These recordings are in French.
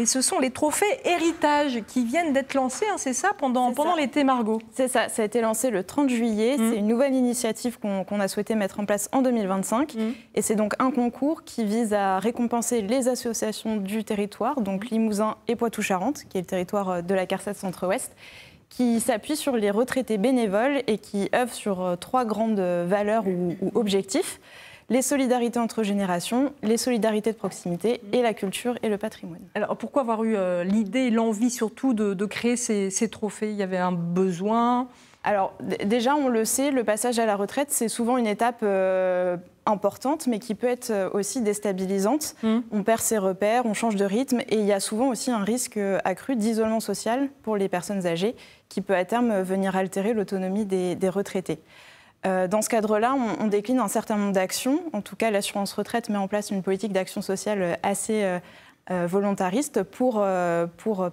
Et ce sont les trophées héritage qui viennent d'être lancés, hein, c'est ça, pendant l'été, Margot? C'est ça, ça a été lancé le 30 juillet. C'est une nouvelle initiative qu'on a souhaité mettre en place en 2025. Et c'est donc un concours qui vise à récompenser les associations du territoire, donc Limousin et Poitou-Charentes, qui est le territoire de la CARSAT Centre-Ouest, qui s'appuie sur les retraités bénévoles et qui œuvrent sur 3 grandes valeurs ou objectifs. Les solidarités entre générations, les solidarités de proximité et la culture et le patrimoine. Alors pourquoi avoir eu l'idée, l'envie surtout de créer ces trophées? Il y avait un besoin? Alors déjà, on le sait, le passage à la retraite, c'est souvent une étape importante, mais qui peut être aussi déstabilisante. On perd ses repères, on change de rythme et il y a souvent aussi un risque accru d'isolement social pour les personnes âgées qui peut à terme venir altérer l'autonomie des retraités. Dans ce cadre-là, on décline un certain nombre d'actions. En tout cas, l'assurance retraite met en place une politique d'action sociale assez volontariste pour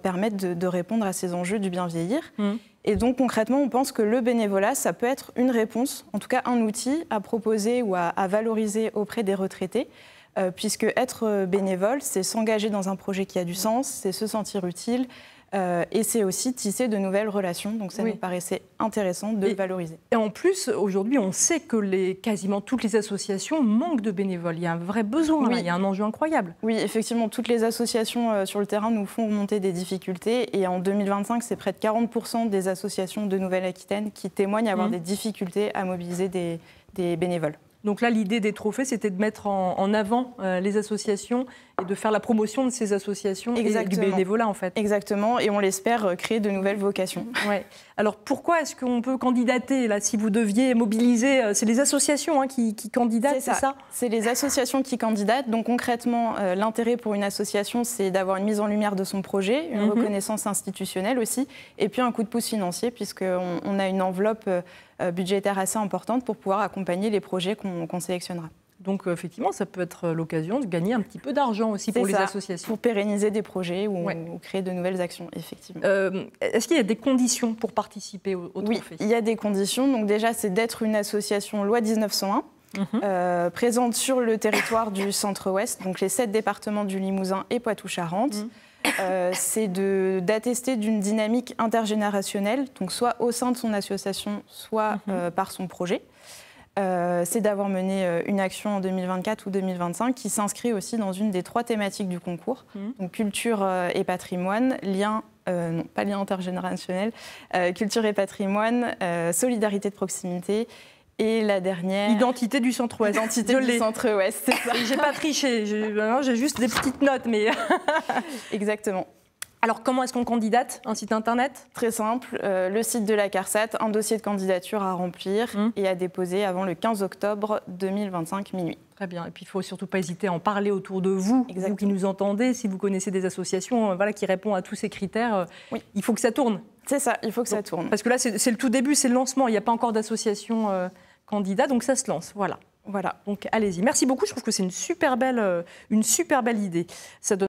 permettre de répondre à ces enjeux du bien vieillir. Et donc, concrètement, on pense que le bénévolat, ça peut être une réponse, en tout cas un outil à proposer ou à valoriser auprès des retraités, puisque être bénévole, c'est s'engager dans un projet qui a du sens, c'est se sentir utile, et c'est aussi tisser de nouvelles relations. Donc ça nous paraissait intéressant de valoriser. Et en plus, aujourd'hui, on sait que quasiment toutes les associations manquent de bénévoles. Il y a un vrai besoin, là, il y a un enjeu incroyable. Oui, effectivement, toutes les associations sur le terrain nous font remonter des difficultés. Et en 2025, c'est près de 40% des associations de Nouvelle-Aquitaine qui témoignent avoir des difficultés à mobiliser des bénévoles. Donc là, l'idée des trophées, c'était de mettre en avant les associations et de faire la promotion de ces associations et du bénévolat, en fait. Exactement, et on l'espère créer de nouvelles vocations. Ouais. Alors pourquoi est-ce qu'on peut candidater, là, si vous deviez mobiliser? C'est les associations qui candidatent, c'est ça? C'est les associations qui candidatent. Donc concrètement, l'intérêt pour une association, c'est d'avoir une mise en lumière de son projet, une reconnaissance institutionnelle aussi, et puis un coup de pouce financier, puisqu'on a une enveloppe budgétaire assez importante pour pouvoir accompagner les projets qu'on sélectionnera. Donc effectivement, ça peut être l'occasion de gagner un petit peu d'argent aussi pour les associations. Pour pérenniser des projets ou créer de nouvelles actions, effectivement. Est-ce qu'il y a des conditions pour participer au trophée? Oui, il y a des conditions. Donc déjà, c'est d'être une association loi 1901, présente sur le territoire du Centre-Ouest, donc les 7 départements du Limousin et Poitou-Charentes. C'est d'attester d'une dynamique intergénérationnelle, donc soit au sein de son association, soit par son projet. C'est d'avoir mené une action en 2024 ou 2025 qui s'inscrit aussi dans une des 3 thématiques du concours, donc culture et patrimoine, non pas lien intergénérationnel, culture et patrimoine, solidarité de proximité. Et la dernière... Identité du Centre-Ouest. Identité du Centre-Ouest, c'est ça. J'ai pas triché, j'ai juste des petites notes, mais... Exactement. Alors, comment est-ce qu'on candidate? Un site internet? Très simple, le site de la CARSAT, un dossier de candidature à remplir et à déposer avant le 15 octobre 2025, minuit. Très bien. Et puis, il ne faut surtout pas hésiter à en parler autour de vous, vous qui nous entendez. Si vous connaissez des associations qui répondent à tous ces critères, il faut que ça tourne. C'est ça, il faut que ça tourne. Parce que là, c'est le tout début, c'est le lancement. Il n'y a pas encore d'association candidat, donc ça se lance. Voilà. Donc, allez-y. Merci beaucoup. Je trouve que c'est une super belle idée. Ça donne